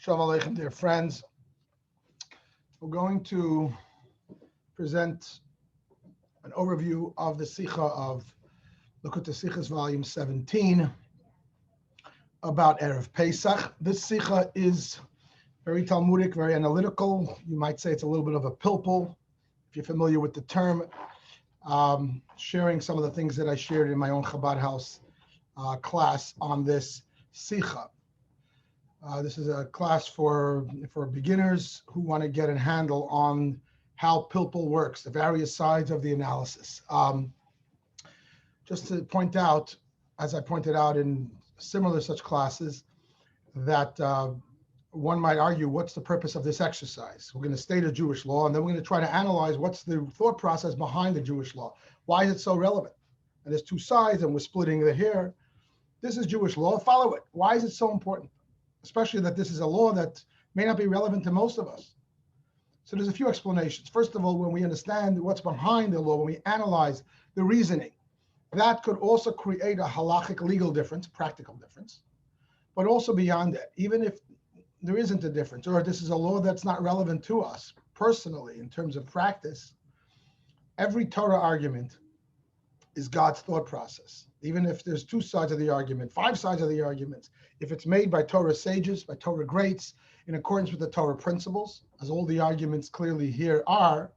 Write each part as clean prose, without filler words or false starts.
Shalom Aleichem, dear friends. We're going to present an overview of the Sicha of Likutei Sichos, volume 17, about Erev Pesach. This Sicha is very Talmudic, very analytical. You might say it's a little bit of a pilpul, if you're familiar with the term, sharing some of the things that I shared in my own Chabad house class on this Sicha. This is a class for beginners who want to get a handle on how pilpul works, the various sides of the analysis. Just to point out, as I pointed out in similar such classes, that one might argue, what's the purpose of this exercise? We're going to state a Jewish law, and then we're going to try to analyze what's the thought process behind the Jewish law. Why is it so relevant? And there's two sides, and we're splitting the hair. This is Jewish law, follow it. Why is it so important? Especially that this is a law that may not be relevant to most of us. So there's a few explanations. First of all, when we understand what's behind the law, when we analyze the reasoning, that could also create a halachic legal difference, practical difference. But also beyond that, even if there isn't a difference, or this is a law that's not relevant to us personally in terms of practice, every Torah argument is God's thought process. Even if there's two sides of the argument, five sides of the arguments, if it's made by Torah sages, by Torah greats, in accordance with the Torah principles, as all the arguments clearly here are,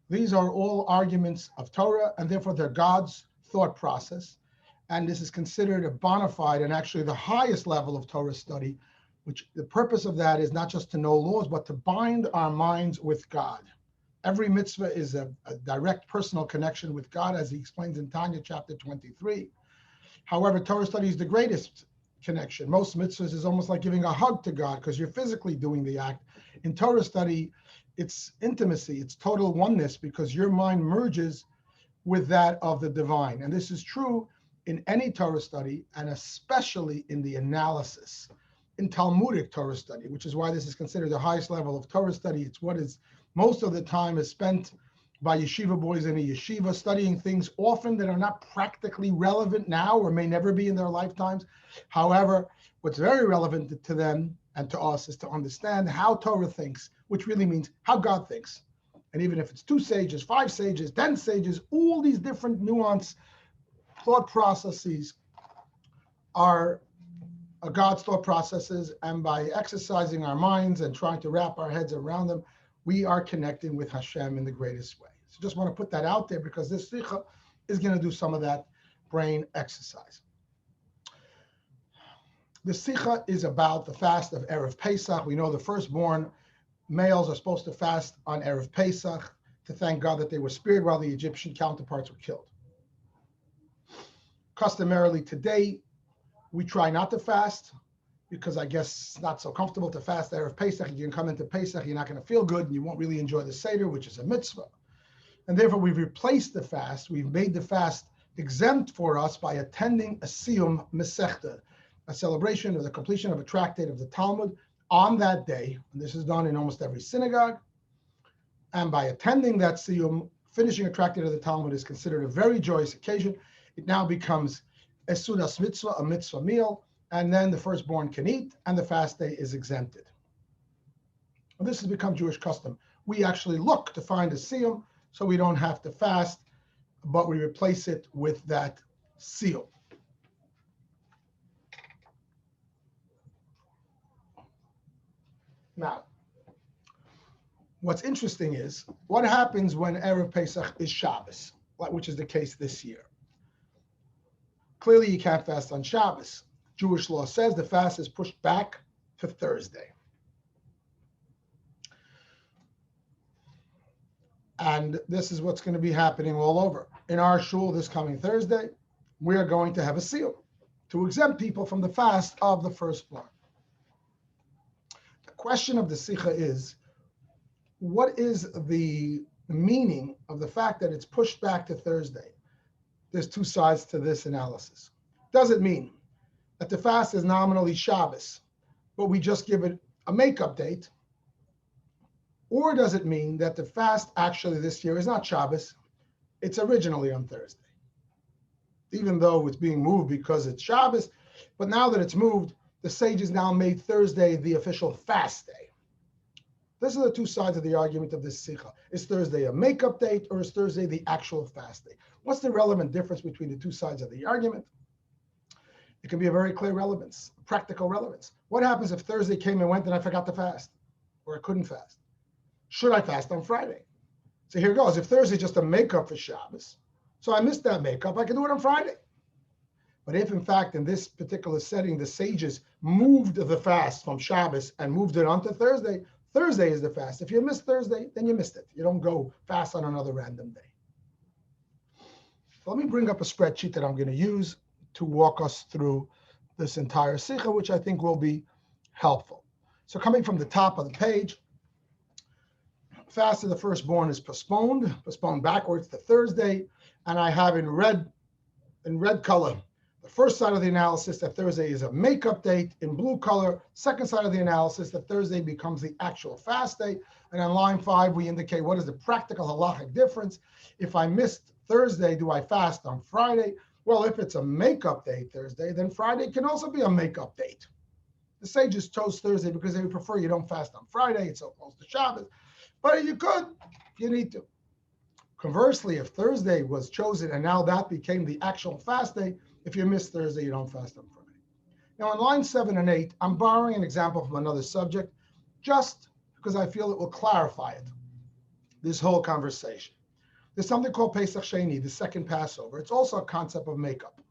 these are all arguments of Torah, and therefore they're God's thought process. And this is considered a bona fide and actually the highest level of Torah study, which the purpose of that is not just to know laws, but to bind our minds with God. Every mitzvah is a direct personal connection with God, as he explains in Tanya chapter 23. However, Torah study is the greatest connection. Most mitzvahs is almost like giving a hug to God because you're physically doing the act. In Torah study, it's intimacy, it's total oneness because your mind merges with that of the divine. And this is true in any Torah study, and especially in the analysis, in Talmudic Torah study, which is why this is considered the highest level of Torah study. It's what is most of the time is spent by yeshiva boys in a yeshiva studying things often that are not practically relevant now or may never be in their lifetimes. However, what's very relevant to them and to us is to understand how Torah thinks, which really means how God thinks. And even if it's 2 sages, 5 sages, 10 sages, all these different nuanced thought processes are God's thought processes. And by exercising our minds and trying to wrap our heads around them, we are connecting with Hashem in the greatest way. So just want to put that out there because this Sicha is going to do some of that brain exercise. The Sicha is about the fast of Erev Pesach. We know the firstborn males are supposed to fast on Erev Pesach to thank God that they were spared while the Egyptian counterparts were killed. Customarily today, we try not to fast because I guess it's not so comfortable to fast Erev Pesach. You can come into Pesach, you're not going to feel good, and you won't really enjoy the Seder, which is a mitzvah. And therefore, we've replaced the fast. We've made the fast exempt for us by attending a Siyum Masechta, a celebration of the completion of a tractate of the Talmud on that day. And this is done in almost every synagogue. And by attending that Siyum, finishing a tractate of the Talmud is considered a very joyous occasion. It now becomes a Sudas Mitzvah, a mitzvah meal, and then the firstborn can eat, and the fast day is exempted. Well, this has become Jewish custom. We actually look to find a siyum, so we don't have to fast, but we replace it with that seal. Now, what's interesting is, what happens when Erev Pesach is Shabbos, which is the case this year? Clearly, you can't fast on Shabbos. Jewish law says the fast is pushed back to Thursday. And this is what's going to be happening all over. In our shul this coming Thursday, we are going to have a seal to exempt people from the fast of the firstborn. The question of the Sicha is, what is the meaning of the fact that it's pushed back to Thursday? There's 2 sides to this analysis. Does it mean that the fast is nominally Shabbos, but we just give it a makeup date? Or does it mean that the fast actually this year is not Shabbos, it's originally on Thursday? Even though it's being moved because it's Shabbos, but now that it's moved, the sages now made Thursday the official fast day. These are the two sides of the argument of this Sicha. Is Thursday a makeup date or is Thursday the actual fast day? What's the relevant difference between the two sides of the argument? It can be a very clear relevance, practical relevance. What happens if Thursday came and went and I forgot to fast or I couldn't fast? Should I fast on Friday? So here goes. If Thursday is just a makeup for Shabbos, so I missed that makeup, I can do it on Friday. But if, in fact, in this particular setting, the sages moved the fast from Shabbos and moved it onto Thursday, Thursday is the fast. If you missed Thursday, then you missed it. You don't go fast on another random day. So let me bring up a spreadsheet that I'm going to use to walk us through this entire Sicha, which I think will be helpful. So coming from the top of the page, fast of the firstborn is postponed backwards to Thursday, and I have in red color the first side of the analysis that Thursday is a makeup date. In blue color, second side of the analysis that Thursday becomes the actual fast day. And on line 5, we indicate what is the practical halachic difference. If I missed Thursday, do I fast on Friday? Well, if it's a makeup date Thursday, then Friday can also be a makeup date. The sages chose Thursday because they would prefer you don't fast on Friday. It's so close to Shabbos. But you could if you need to. Conversely, if Thursday was chosen and now that became the actual fast day, if you miss Thursday, you don't fast on Friday. Now, on line 7 and 8, I'm borrowing an example from another subject just because I feel it will clarify it, this whole conversation. There's something called Pesach Sheni, the second Passover. It's also a concept of makeup.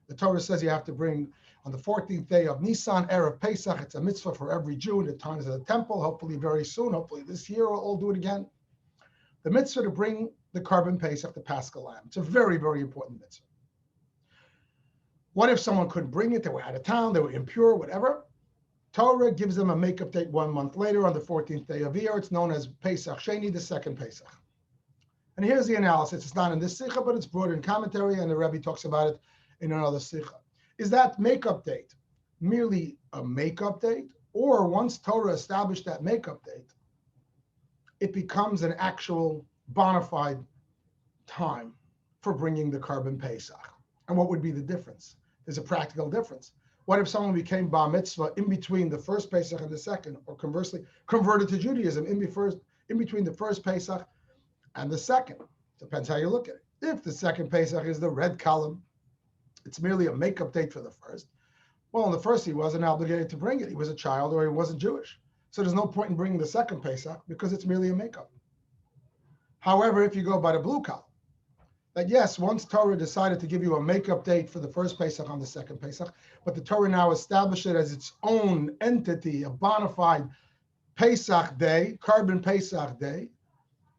The Torah says you have to bring on the 14th day of Nisan, Erev Pesach. It's a mitzvah for every Jew in the times of the temple, hopefully very soon, hopefully this year we'll all do it again. The mitzvah to bring the carbon Pesach, the Paschal lamb. It's a very, very important mitzvah. What if someone couldn't bring it? They were out of town, they were impure, whatever. Torah gives them a makeup date 1 month later on the 14th day of Iyar. It's known as Pesach Sheni, the second Pesach. And here's the analysis. It's not in this Sicha, but it's brought in commentary, and the Rabbi talks about it in another Sicha. Is that makeup date merely a makeup date? Or once Torah established that makeup date, it becomes an actual bona fide time for bringing the carbon Pesach? And what would be the difference? There's a practical difference. What if someone became bar mitzvah in between the first Pesach and the second, or conversely, converted to Judaism in between the first Pesach and the second? Depends how you look at it. If the second Pesach is the red column, it's merely a makeup date for the first. Well, in the first, he wasn't obligated to bring it. He was a child or he wasn't Jewish. So there's no point in bringing the second Pesach because it's merely a makeup. However, if you go by the blue column, that yes, once Torah decided to give you a makeup date for the first Pesach on the second Pesach, but the Torah now established it as its own entity, a bona fide Pesach day, carbon Pesach day.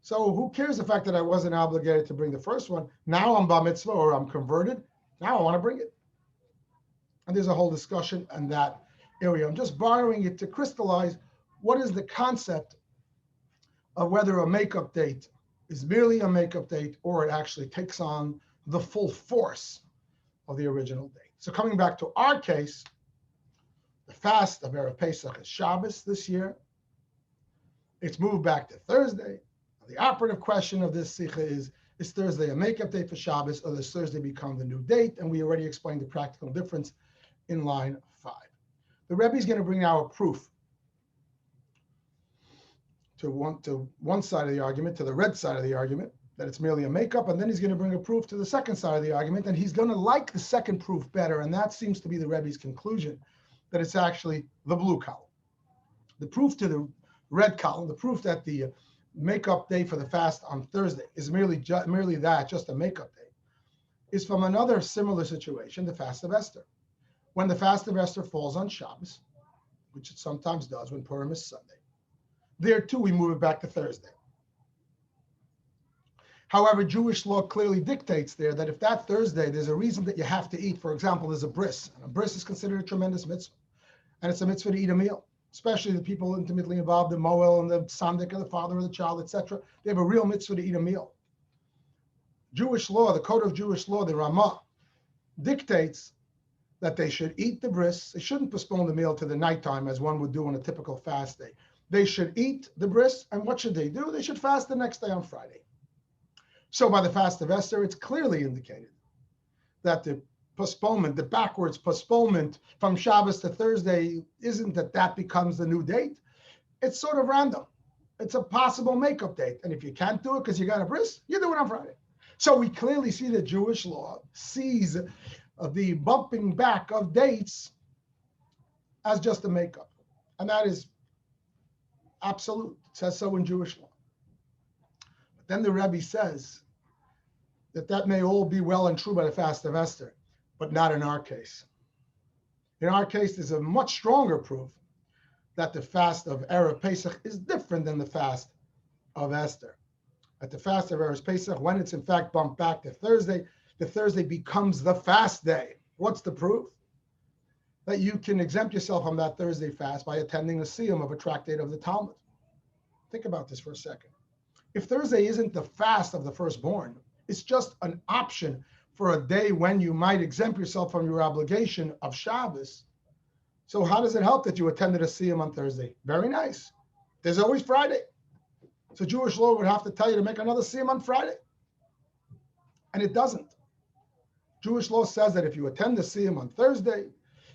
So who cares the fact that I wasn't obligated to bring the first one? Now I'm bar mitzvah or I'm converted. Now I want to bring it. And there's a whole discussion on that area. I'm just borrowing it to crystallize what is the concept of whether a makeup date is merely a makeup date or it actually takes on the full force of the original date. So coming back to our case, the fast of Erev Pesach is Shabbos this year. It's moved back to Thursday. The operative question of this Sicha is Thursday a makeup date for Shabbos, or does Thursday become the new date? And we already explained the practical difference in line 5. The Rebbe is going to bring now a proof to one side of the argument, to the red side of the argument, that it's merely a makeup, and then he's going to bring a proof to the second side of the argument, and he's going to like the second proof better, and that seems to be the Rebbe's conclusion, that it's actually the blue column. The proof to the red column, the proof that the makeup day for the fast on Thursday is merely that, just a makeup day, is from another similar situation, the fast of Esther. When the fast of Esther falls on Shabbos, which it sometimes does when Purim is Sunday, there too we move it back to Thursday. However, Jewish law clearly dictates there that if that Thursday there's a reason that you have to eat, for example, there's a bris, and a bris is considered a tremendous mitzvah, and it's a mitzvah to eat a meal, especially the people intimately involved, the moel and the sandik, or the father of the child, etc. They have a real mitzvah to eat a meal. Jewish law, the code of Jewish law, the Ramah, dictates that they should eat the bris. They shouldn't postpone the meal to the nighttime as one would do on a typical fast day. They should eat the bris, and what should they do? They should fast the next day on Friday. So by the fast of Esther, it's clearly indicated that the postponement, the backwards postponement from Shabbos to Thursday isn't that becomes the new date. It's sort of random. It's a possible makeup date. And if you can't do it because you got a bris, you do it on Friday. So we clearly see that Jewish law sees the bumping back of dates as just a makeup. And that is absolute. It says so in Jewish law. But then the Rabbi says that may all be well and true by the fast of Esther, but not in our case. In our case, there's a much stronger proof that the fast of Erev Pesach is different than the fast of Esther. At the fast of Erev Pesach, when it's in fact bumped back to Thursday, the Thursday becomes the fast day. What's the proof? That you can exempt yourself from that Thursday fast by attending a siyum of a tractate of the Talmud. Think about this for a second. If Thursday isn't the fast of the firstborn, it's just an option for a day when you might exempt yourself from your obligation of Shabbos. So how does it help that you attended a siyum on Thursday? Very nice. There's always Friday. So Jewish law would have to tell you to make another siyum on Friday. And it doesn't. Jewish law says that if you attend the siyum on Thursday,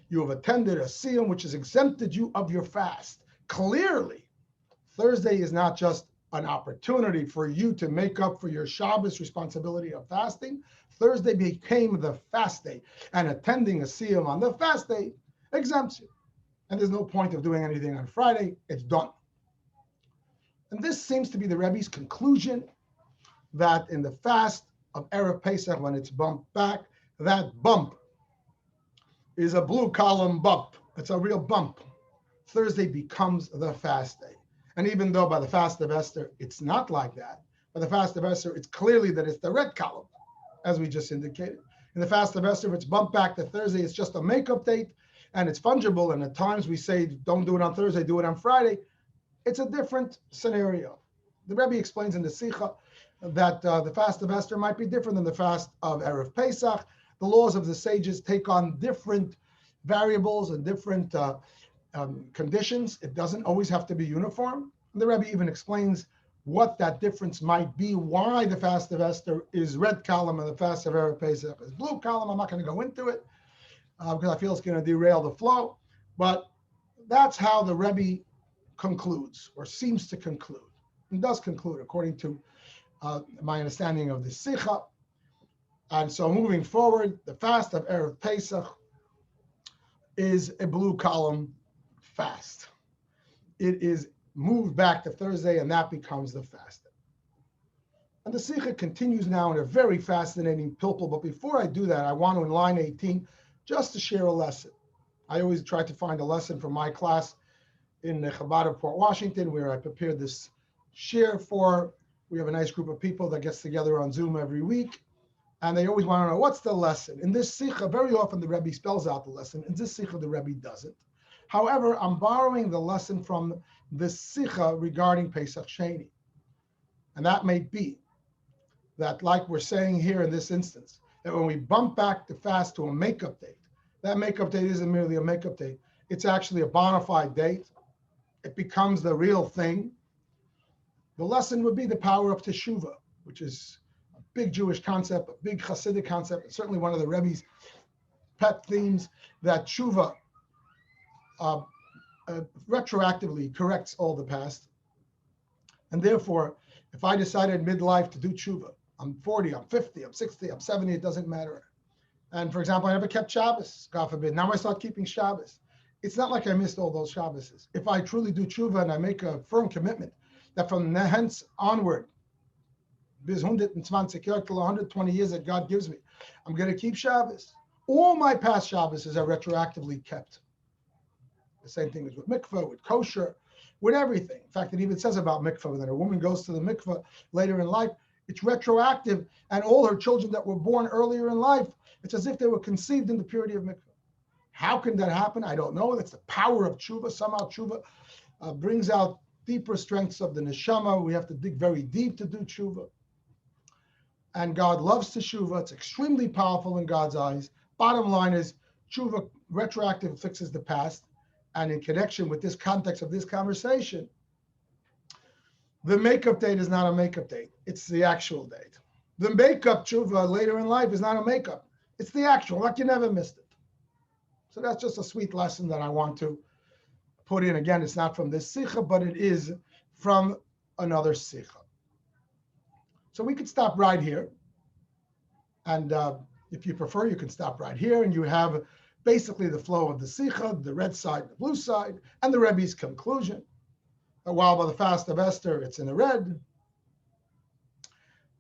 you have attended a siyum which has exempted you of your fast. Clearly, Thursday is not just an opportunity for you to make up for your Shabbos responsibility of fasting. Thursday became the fast day, and attending a siyum on the fast day exempts you. And there's no point of doing anything on Friday. It's done. And this seems to be the Rebbe's conclusion, that in the fast of Erev Pesach, when it's bumped back, that bump is a blue column bump. It's a real bump. Thursday becomes the fast day. And even though by the fast of Esther, it's not like that, by the fast of Esther, it's clearly that it's the red column, as we just indicated. In the fast of Esther, if it's bumped back to Thursday, it's just a makeup date, and it's fungible. And at times we say, don't do it on Thursday, do it on Friday. It's a different scenario. The Rabbi explains in the Sicha that the fast of Esther might be different than the fast of Erev Pesach. The laws of the sages take on different variables and different conditions. It doesn't always have to be uniform. And the Rabbi even explains what that difference might be, why the fast of Esther is red column and the fast of Erev Pesach is blue column. I'm not going to go into it because I feel it's going to derail the flow. But that's how the Rabbi concludes, or seems to conclude, and does conclude according to my understanding of the Sicha. And so moving forward, the fast of Erev Pesach is a blue column fast. It is moved back to Thursday, and that becomes the fast day. And the Sicha continues now in a very fascinating pilpul. But before I do that, I want to, in line 18, just to share a lesson. I always try to find a lesson from my class in the Chabad of Port Washington, where I prepared this share for. We have a nice group of people that gets together on Zoom every week, and they always want to know, what's the lesson? In this Sicha, very often the Rebbe spells out the lesson. In this Sicha, the Rebbe doesn't. However, I'm borrowing the lesson from the Sicha regarding Pesach Sheni. And that may be that, like we're saying here in this instance, that when we bump back the fast to a makeup date, that makeup date isn't merely a makeup date. It's actually a bona fide date. It becomes the real thing. The lesson would be the power of teshuvah, which is a big Jewish concept, a big Hasidic concept, and certainly one of the Rebbe's pet themes, that teshuvah retroactively corrects all the past. And therefore, if I decided midlife to do teshuvah, I'm 40, I'm 50, I'm 60, I'm 70, it doesn't matter. And for example, I never kept Shabbos, God forbid. Now I start keeping Shabbos. It's not like I missed all those Shabbos. If I truly do teshuvah and I make a firm commitment that from hence onward, bis 120 years that God gives me, I'm going to keep Shabbos. All my past Shabbos are retroactively kept. The same thing is with mikveh, with kosher, with everything. In fact, it even says about mikveh that a woman goes to the mikveh later in life, it's retroactive, and all her children that were born earlier in life, it's as if they were conceived in the purity of mikveh. How can that happen? I don't know. That's the power of tshuva. Somehow tshuva brings out deeper strengths of the neshama. We have to dig very deep to do tshuva. And God loves teshuvah. It's extremely powerful in God's eyes. Bottom line is, tshuva retroactive fixes the past. And in connection with this context of this conversation, the makeup date is not a makeup date. It's the actual date. The makeup tshuva later in life is not a makeup. It's the actual, like you never missed it. So that's just a sweet lesson that I want to put in. Again, it's not from this Sicha, but it is from another Sicha. So we could stop right here. And if you prefer, you can stop right here, and you have basically the flow of the Sicha, the red side, the blue side, and the Rebbe's conclusion. While by the fast of Esther, it's in the red.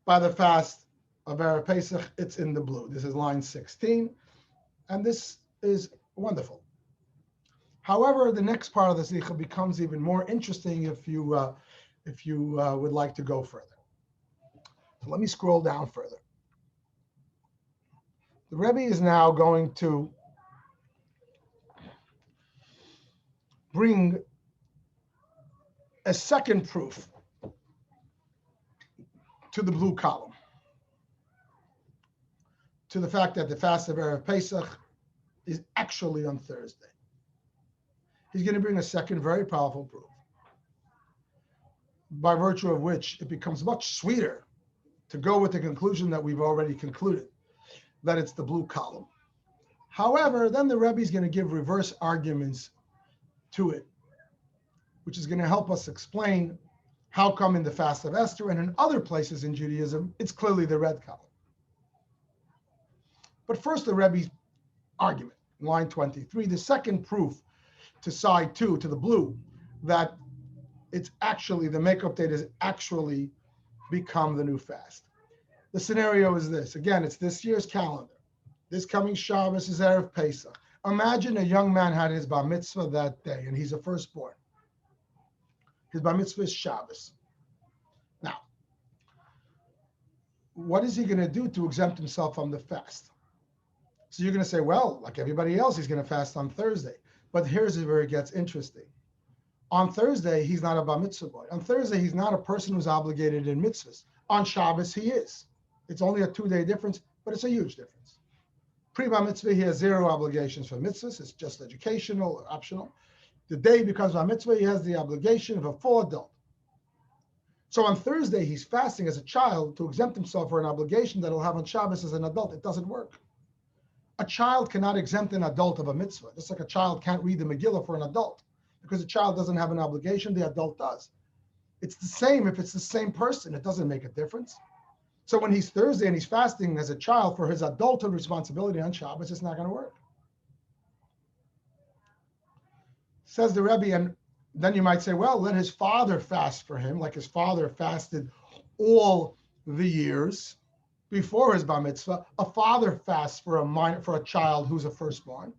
By the fast of Erev Pesach, it's in the blue. This is line 16, and this is wonderful. However, the next part of the Sicha becomes even more interesting if you would like to go further. So let me scroll down further. The Rebbe is now going to bring a second proof to the blue column, to the fact that the fast of Erev Pesach is actually on Thursday. He's going to bring a second very powerful proof, by virtue of which it becomes much sweeter to go with the conclusion that we've already concluded, that it's the blue column. However, then the Rebbe is going to give reverse arguments to it, which is going to help us explain how come in the fast of Esther and in other places in Judaism, it's clearly the red column. But first, the Rebbe's argument, line 23, the second proof to side 2, to the blue, that it's actually, the makeup date has actually become the new fast. The scenario is this. Again, it's this year's calendar. This coming Shabbos is Erev Pesach. Imagine a young man had his bar mitzvah that day, and he's a firstborn. His bar mitzvah is Shabbos. Now, what is he going to do to exempt himself from the fast? So you're going to say, well, like everybody else, he's going to fast on Thursday. But here's where it gets interesting. On Thursday, he's not a bar mitzvah boy. On Thursday, he's not a person who's obligated in mitzvahs. On Shabbos, he is. It's only a 2-day difference, but it's a huge difference. Pre-bar mitzvah, he has 0 obligations for mitzvahs. It's just educational or optional. The day he becomes bar mitzvah, he has the obligation of a full adult. So on Thursday, he's fasting as a child to exempt himself for an obligation that he'll have on Shabbos as an adult. It doesn't work. A child cannot exempt an adult of a mitzvah, just like a child can't read the Megillah for an adult. Because a child doesn't have an obligation, the adult does. It's the same if it's the same person. It doesn't make a difference. So when he's Thursday and he's fasting as a child for his adulthood responsibility on Shabbos, it's not going to work. Says the Rebbe, and then you might say, well, let his father fast for him, like his father fasted all the years before his bar mitzvah. A father fasts for a child who's a firstborn.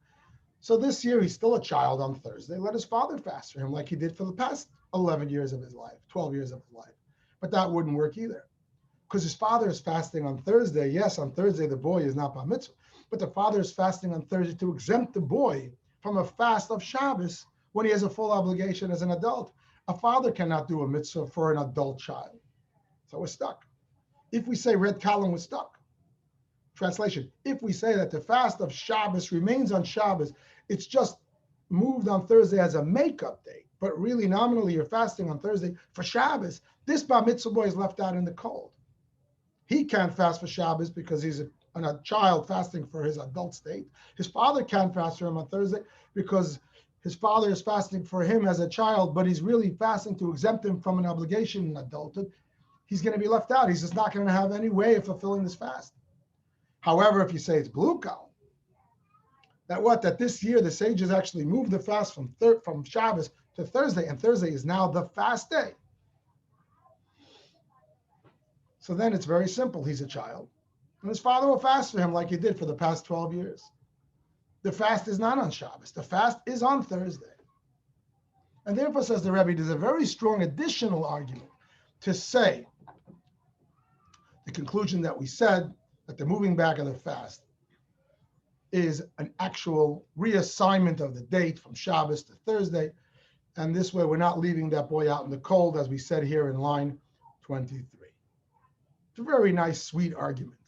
So this year he's still a child on Thursday. Let his father fast for him like he did for the past 11 years of his life, 12 years of his life. But that wouldn't work either, because his father is fasting on Thursday. Yes, on Thursday the boy is not bar mitzvah, but the father is fasting on Thursday to exempt the boy from a fast of Shabbos when he has a full obligation as an adult. A father cannot do a mitzvah for an adult child. So we're stuck. If we say red column, we're stuck. Translation, if we say that the fast of Shabbos remains on Shabbos, it's just moved on Thursday as a makeup date, but really nominally you're fasting on Thursday for Shabbos, this bar mitzvah boy is left out in the cold. He can't fast for Shabbos because he's a child fasting for his adult state. His father can't fast for him on Thursday because his father is fasting for him as a child, but he's really fasting to exempt him from an obligation in adulthood. He's going to be left out. He's just not going to have any way of fulfilling this fast. However, if you say it's blue column, that this year the sages actually moved the fast from Shabbos to Thursday, and Thursday is now the fast day. So then it's very simple. He's a child, and his father will fast for him like he did for the past 12 years. The fast is not on Shabbos. The fast is on Thursday. And therefore, says the Rebbe, there's a very strong additional argument to say the conclusion that we said, that the moving back of the fast is an actual reassignment of the date from Shabbos to Thursday. And this way, we're not leaving that boy out in the cold, as we said here in line 23. It's a very nice, sweet argument.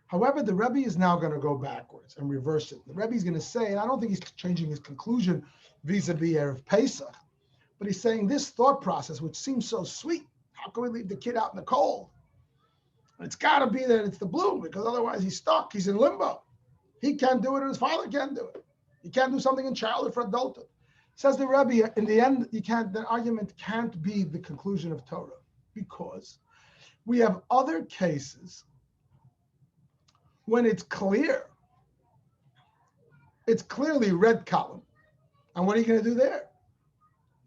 However, the Rebbe is now going to go backwards and reverse it. The Rebbe is going to say, and I don't think he's changing his conclusion vis-a-vis Erev Pesach, but he's saying this thought process, which seems so sweet, how can we leave the kid out in the cold? And it's got to be that it's the blue, because otherwise he's stuck, he's in limbo. He can't do it, and his father can't do it. You can't do something in childhood for adulthood. Says the Rabbi, in the end, the argument can't be the conclusion of Torah, because we have other cases when it's clear. It's clearly red column. And what are you going to do there?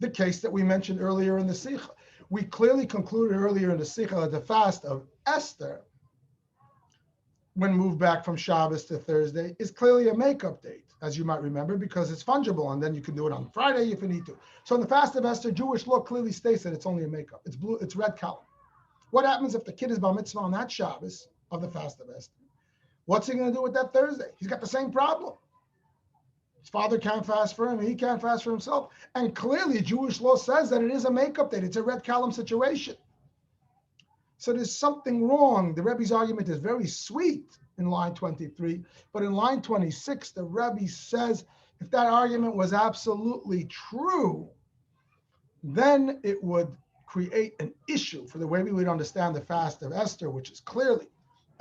The case that we mentioned earlier in the Sicha. We clearly concluded earlier in the Sicha that the fast of Esther, when moved back from Shabbos to Thursday, is clearly a makeup date, as you might remember, because it's fungible, and then you can do it on Friday if you need to. So in the fast of Esther, Jewish law clearly states that it's only a makeup. It's blue, it's red column. What happens if the kid is bar mitzvah on that Shabbos of the fast of Esther? What's he going to do with that Thursday? He's got the same problem. His father can't fast for him, and he can't fast for himself. And clearly, Jewish law says that it is a makeup date. It's a red column situation. So there's something wrong. The Rebbe's argument is very sweet in line 23, but in line 26, the Rebbe says if that argument was absolutely true, then it would create an issue for the way we would understand the fast of Esther, which is clearly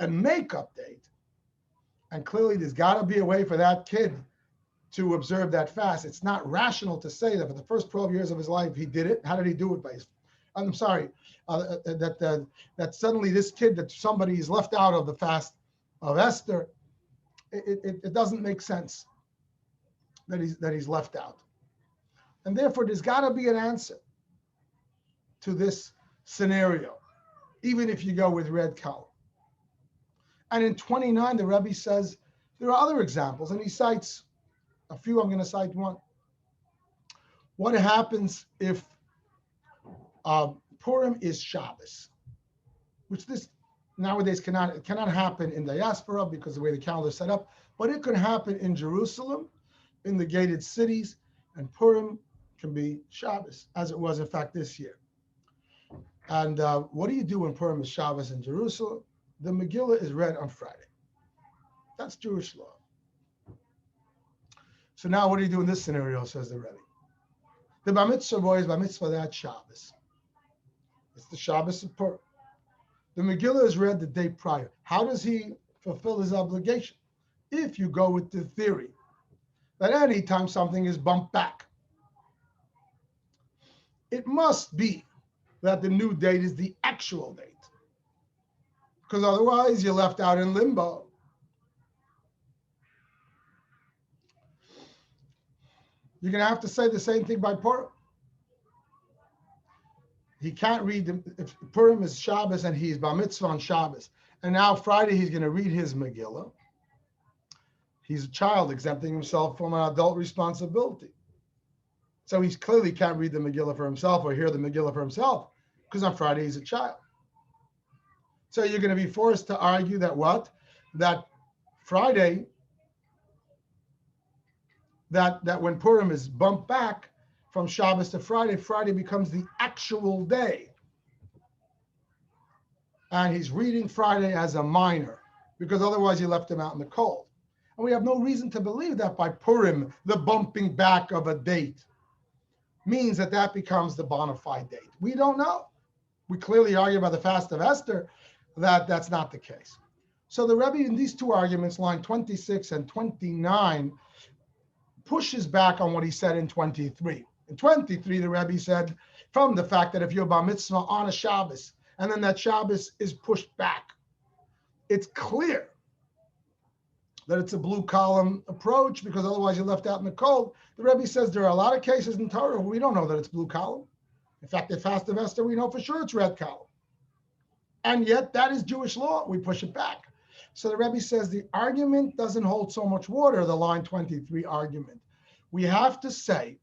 a makeup date. And clearly, there's got to be a way for that kid to observe that fast. It's not rational to say that for the first 12 years of his life, he did it. How did he do it? That suddenly this kid, that somebody is left out of the fast of Esther, it doesn't make sense that he's left out. And therefore, there's got to be an answer to this scenario, even if you go with red column. And in 29, the Rebbe says there are other examples, and he cites a few. I'm going to cite one. What happens if Purim is Shabbos, which this nowadays cannot happen in diaspora because of the way the calendar is set up, but it could happen in Jerusalem, in the gated cities, and Purim can be Shabbos, as it was in fact this year. And what do you do when Purim is Shabbos in Jerusalem? The Megillah is read on Friday. That's Jewish law. So now what do you do in this scenario, says the Rebbe? The bar mitzvah boy is bar mitzvah that Shabbos. It's the Shabbos of Purim. The Megillah is read the day prior. How does he fulfill his obligation? If you go with the theory that anytime something is bumped back, it must be that the new date is the actual date. Because otherwise you're left out in limbo. You're going to have to say the same thing by Purim. He can't read, if Purim is Shabbos and he's bar mitzvah on Shabbos, and now Friday he's going to read his Megillah. He's a child exempting himself from an adult responsibility. So he clearly can't read the Megillah for himself or hear the Megillah for himself, because on Friday he's a child. So you're going to be forced to argue that what? That Friday, that when Purim is bumped back from Shabbos to Friday, Friday becomes the actual day. And he's reading Friday as a minor, because otherwise you left him out in the cold. And we have no reason to believe that by Purim, the bumping back of a date means that becomes the bona fide date. We don't know. We clearly argue by the fast of Esther that that's not the case. So the Rebbe in these two arguments, line 26 and 29, pushes back on what he said in 23. In 23, the Rebbe said, from the fact that if you're bar mitzvah on a Shabbos, and then that Shabbos is pushed back, it's clear that it's a blue column approach, because otherwise you're left out in the cold. The Rebbe says there are a lot of cases in Torah where we don't know that it's blue column. In fact, the fast of Esther, we know for sure it's red column. And yet that is Jewish law. We push it back. So the Rebbe says the argument doesn't hold so much water, the line 23 argument. We have to say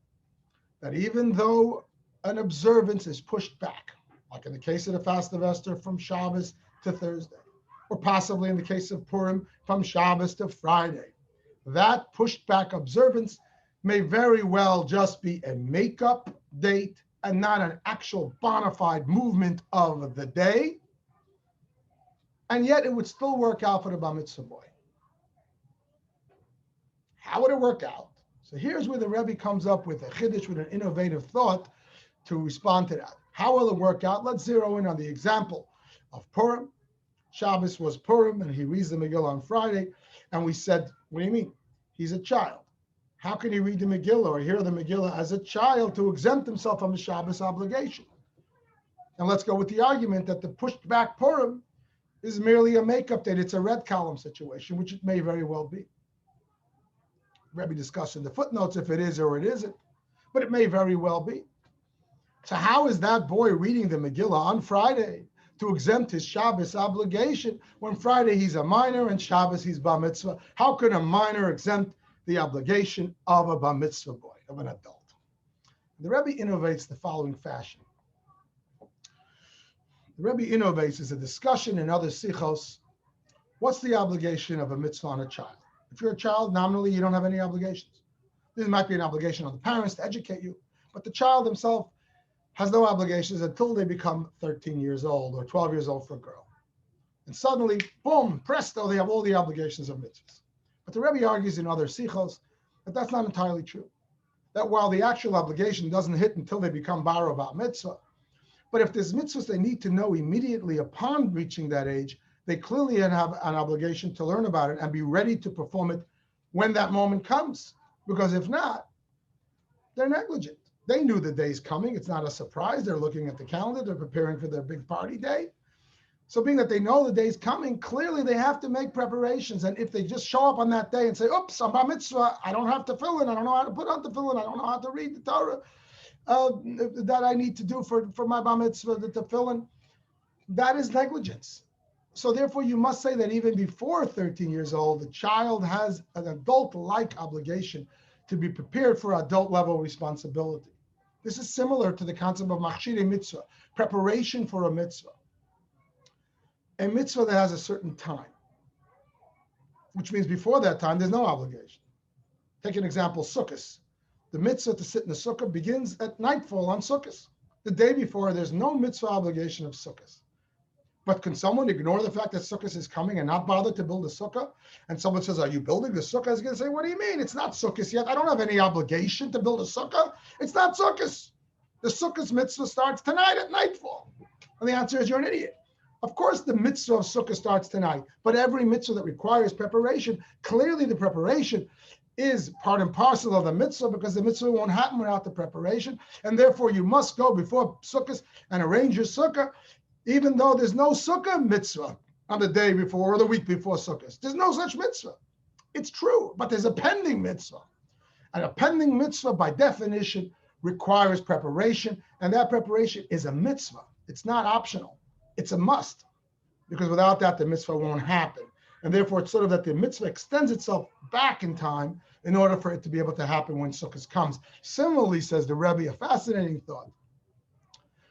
that even though an observance is pushed back, like in the case of the fast of Esther from Shabbos to Thursday, or possibly in the case of Purim from Shabbos to Friday, that pushed back observance may very well just be a makeup date and not an actual bona fide movement of the day. And yet it would still work out for the bar mitzvah boy. How would it work out? So here's where the Rebbe comes up with a chiddush, with an innovative thought to respond to that. How will it work out? Let's zero in on the example of Purim. Shabbos was Purim, and he reads the Megillah on Friday. And we said, what do you mean? He's a child. How can he read the Megillah or hear the Megillah as a child to exempt himself from a Shabbos obligation? And let's go with the argument that the pushed back Purim is merely a makeup date. It's a red column situation, which it may very well be. Rabbi discussed in the footnotes if it is or it isn't, but it may very well be. So how is that boy reading the Megillah on Friday to exempt his Shabbos obligation when Friday he's a minor and Shabbos he's bar mitzvah? How can a minor exempt the obligation of a bar mitzvah boy, of an adult? The Rebbe innovates the following fashion. The Rebbe innovates is a discussion in other sichos. What's the obligation of a mitzvah on a child? If you're a child, nominally, you don't have any obligations. There might be an obligation on the parents to educate you, but the child himself has no obligations until they become 13 years old or 12 years old for a girl. And suddenly, boom, presto, they have all the obligations of mitzvahs. But the Rebbe argues in other sichos that that's not entirely true. That while the actual obligation doesn't hit until they become bar or bat mitzvah, but if there's mitzvahs they need to know immediately upon reaching that age, they clearly have an obligation to learn about it and be ready to perform it when that moment comes. Because if not, they're negligent. They knew the day's coming. It's not a surprise. They're looking at the calendar. They're preparing for their big party day. So being that they know the day's coming, clearly they have to make preparations. And if they just show up on that day and say, oops, I'm bar mitzvah, I don't have tefillin, I don't know how to put on tefillin, I don't know how to read the Torah that I need to do for my bar mitzvah, the tefillin, that is negligence. So therefore, you must say that even before 13 years old, the child has an adult-like obligation to be prepared for adult-level responsibility. This is similar to the concept of machshirei mitzvah, preparation for a mitzvah. A mitzvah that has a certain time, which means before that time, there's no obligation. Take an example, Sukkot. The mitzvah to sit in the sukkah begins at nightfall on Sukkot. The day before, there's no mitzvah obligation of Sukkot. But can someone ignore the fact that Sukkot is coming and not bother to build a sukkah? And someone says, are you building the sukkah? I was going to say, what do you mean? It's not Sukkot yet. I don't have any obligation to build a sukkah. It's not Sukkot. The sukkah's mitzvah starts tonight at nightfall. And the answer is you're an idiot. Of course, the mitzvah of sukkah starts tonight, but every mitzvah that requires preparation, clearly the preparation is part and parcel of the mitzvah because the mitzvah won't happen without the preparation. And therefore, you must go before sukkah and arrange your sukkah, even though there's no sukkah mitzvah on the day before or the week before Sukkot. There's no such mitzvah. It's true, but there's a pending mitzvah. And a pending mitzvah, by definition, requires preparation, and that preparation is a mitzvah. It's not optional. It's a must, because without that, the mitzvah won't happen. And therefore, it's sort of that the mitzvah extends itself back in time in order for it to be able to happen when Sukkot comes. Similarly, says the Rebbe, a fascinating thought,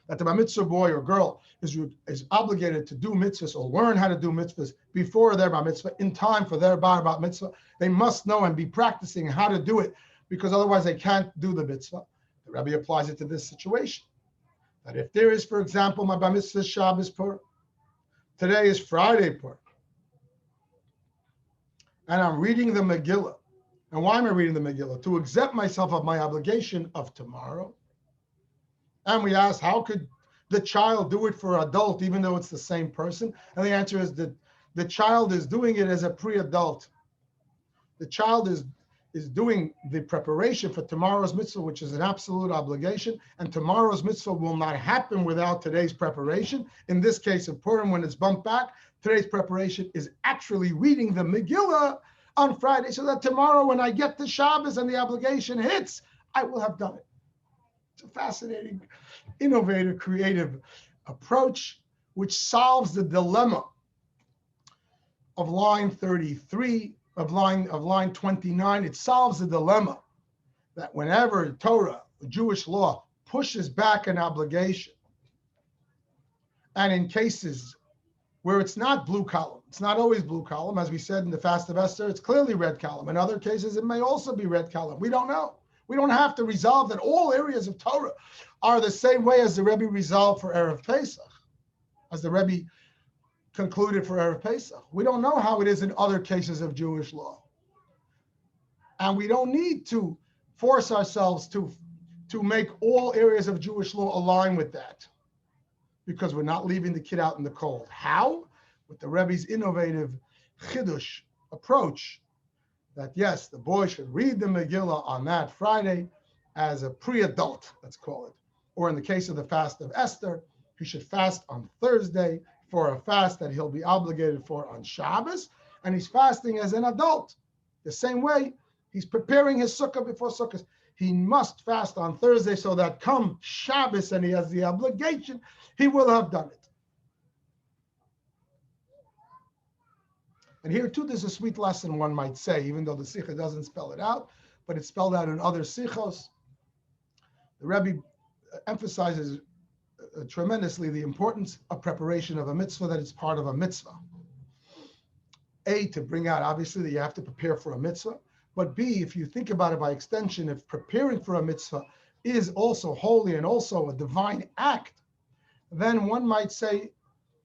that the bar mitzvah boy or girl is obligated to do mitzvahs or learn how to do mitzvahs before their bar mitzvah, in time for their bar mitzvah. They must know and be practicing how to do it, because otherwise they can't do the mitzvah. The Rebbe applies it to this situation. That if there is, for example, my bar mitzvah Shabbos Purim, today is Friday Purim, and I'm reading the Megillah. And why am I reading the Megillah? To exempt myself of my obligation of tomorrow. And we ask, how could the child do it for adult, even though it's the same person? And the answer is that the child is doing it as a pre-adult. The child is doing the preparation for tomorrow's mitzvah, which is an absolute obligation. And tomorrow's mitzvah will not happen without today's preparation. In this case of Purim, when it's bumped back, today's preparation is actually reading the Megillah on Friday, so that tomorrow when I get to Shabbos and the obligation hits, I will have done it. It's a fascinating, innovative, creative approach which solves the dilemma of line 33, of line 29. It solves the dilemma that whenever Torah, Jewish law, pushes back an obligation, and in cases where it's not blue column, it's not always blue column, as we said in the Fast of Esther, it's clearly red column. In other cases, it may also be red column. We don't know. We don't have to resolve that all areas of Torah are the same way as the Rebbe resolved for Erev Pesach, as the Rebbe concluded for Erev Pesach. We don't know how it is in other cases of Jewish law. And we don't need to force ourselves to make all areas of Jewish law align with that, because we're not leaving the kid out in the cold. How? With the Rebbe's innovative chidush approach that, yes, the boy should read the Megillah on that Friday as a pre-adult, let's call it. Or in the case of the fast of Esther, he should fast on Thursday for a fast that he'll be obligated for on Shabbos, and he's fasting as an adult. The same way he's preparing his sukkah before Sukkot. He must fast on Thursday so that come Shabbos and he has the obligation, he will have done it. And here too, there's a sweet lesson, one might say, even though the Sicha doesn't spell it out, but it's spelled out in other Sichos. The Rabbi emphasizes tremendously the importance of preparation of a mitzvah, that it's part of a mitzvah. A, to bring out, obviously, that you have to prepare for a mitzvah. But B, if you think about it by extension, if preparing for a mitzvah is also holy and also a divine act, then one might say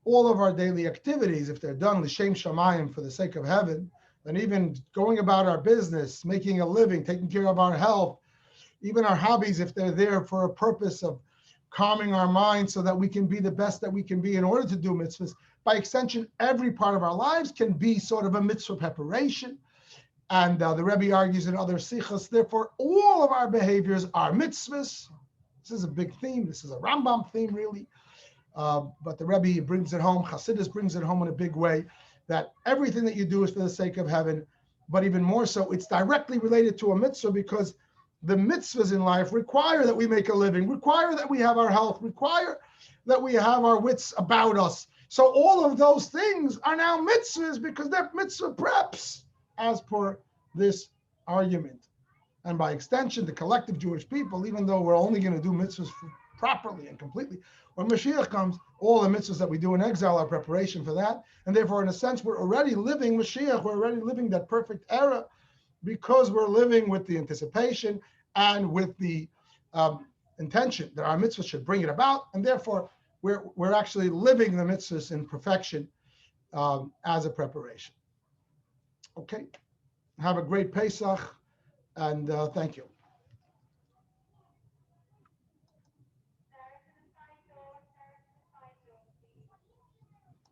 all of our daily activities, if they're done l'shem shamayim, for the sake of heaven, and even going about our business, making a living, taking care of our health, even our hobbies, if they're there for a purpose of calming our minds so that we can be the best that we can be in order to do mitzvahs, by extension, every part of our lives can be sort of a mitzvah preparation. And the Rebbe argues in other sichas, therefore, all of our behaviors are mitzvahs. This is a big theme. This is a Rambam theme, really. But the Rebbe brings it home, Chassidus brings it home in a big way, that everything that you do is for the sake of heaven, but even more so, it's directly related to a mitzvah, because the mitzvahs in life require that we make a living, require that we have our health, require that we have our wits about us. So all of those things are now mitzvahs because they're mitzvah preps, as per this argument. And by extension, the collective Jewish people, even though we're only going to do mitzvahs properly and completely, when Mashiach comes, all the mitzvahs that we do in exile are preparation for that. And therefore, in a sense, we're already living Mashiach, we're already living that perfect era, because we're living with the anticipation and with the intention that our mitzvahs should bring it about. And therefore, we're actually living the mitzvahs in perfection as a preparation. Okay, have a great Pesach, and thank you.